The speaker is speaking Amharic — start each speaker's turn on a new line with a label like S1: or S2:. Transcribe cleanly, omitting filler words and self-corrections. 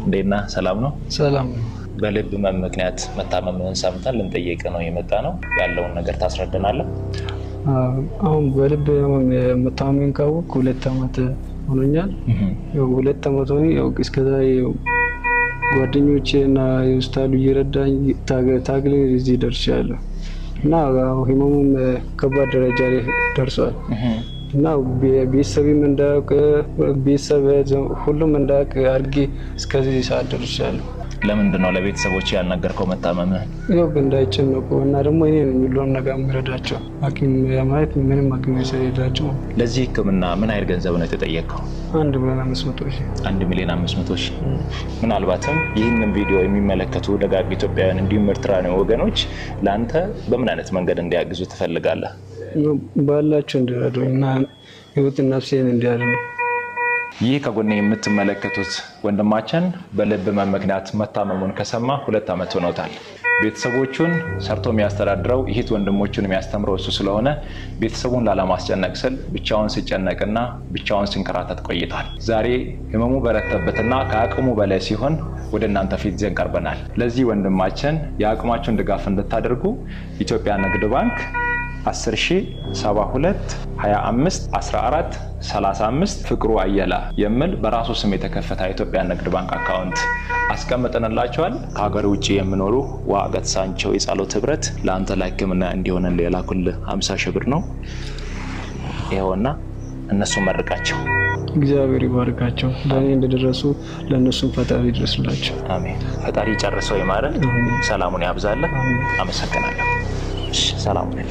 S1: እንዴና ሰላም ነው?
S2: ሰላም ነው።
S1: በልብ ህመም ምክንያት መታመምህን ሰምተን ልንጠይቅ ነው የመጣ ነው። ያለውን ነገር ታስረዳናለህ?
S2: አሁን በልብ ህመም መታመሜን ካወቅኩ 2 አመት ሆኖኛል። ያው 2 አመት ሆኖ ያው እስከዛ ጓደኞቼ እና የኡስታዱ እየረዳኝ ታግሌ እዚህ ደርሻለሁ እና ህመሙም ከባድ ደረጃ ላይ ደርሷል እና ቤተሰብም እንዳያውቅ ቤተሰብ ሁሉም እንዳያውቅ አድርጌ እስከዚህ ሰዓት ደርሻለሁ።
S1: ለምንድን ነው ለቤተሰቦች ያልነገርከው መታመምህ?
S2: ያው እንዳይጨነቁ እና ደግሞ እኔ የሚለውን ነገር የምረዳቸው ሐኪም ማለት ምንም ሐኪም ስለሌላቸው።
S1: ለዚህ ህክምና ምን አይነት ገንዘብ ነው የተጠየቀው?
S2: 1,500,000
S1: 1,500,000 ምናልባትም ይህንን ቪዲዮ የሚመለከቱ ደጋግ ኢትዮጵያውያን እንዲሁም ኤርትራውያን ወገኖች ለአንተ በምን አይነት መንገድ እንዲያግዙ ትፈልጋለህ?
S2: ባላቸው እንዲረዱኝና ህይወትና ነፍሴን እንዲያድኑ።
S1: ይህ ከጎኔ የምትመለከቱት ወንድማችን በልብ ህመም ምክንያት መታመሙን ከሰማ 2 አመት ሆኖታል። ቤተሰቦቹን ሰርቶ የሚያስተዳድረው ይህት ወንድሞቹን የሚያስተምረው እሱ ስለሆነ ቤተሰቡን ላለማስጨነቅ ስል ብቻውን ሲጨነቅና ብቻውን ሲንከራተት ቆይቷል። ዛሬ ህመሙ በረተበትና ከአቅሙ በላይ ሲሆን ወደ እናንተ ፊት ዘን ቀርበናል። ለዚህ ወንድማችን የአቅማችሁን ድጋፍ እንድታደርጉ ኢትዮጵያ ንግድ ባንክ 10,072 25 14 35 ፍቅሩ አየላ የሚል በራሱ ስም የተከፈተ ኢትዮጵያ ንግድ ባንክ አካውንት አስቀምጠንላችኋል። ከሀገር ውጪ የሚኖሩ ዋጋት ሳንቸው የጸሎት ህብረት ለአንተ ለህክምና እንዲሆን የላኩልህ 50,000 ብር ነው። ይሄውና እነሱ መርቃቸው።
S2: እግዚአብሔር ይባርካቸው። ለኔ እንደደረሱ ለነሱም ፈጣሪ ይድረስላቸው።
S1: አሜን። ፈጣሪ ጨርሰው ይማረን፣ ሰላሙን ያብዛልህ። አመሰግናለሁ። ሰላም ነኝ።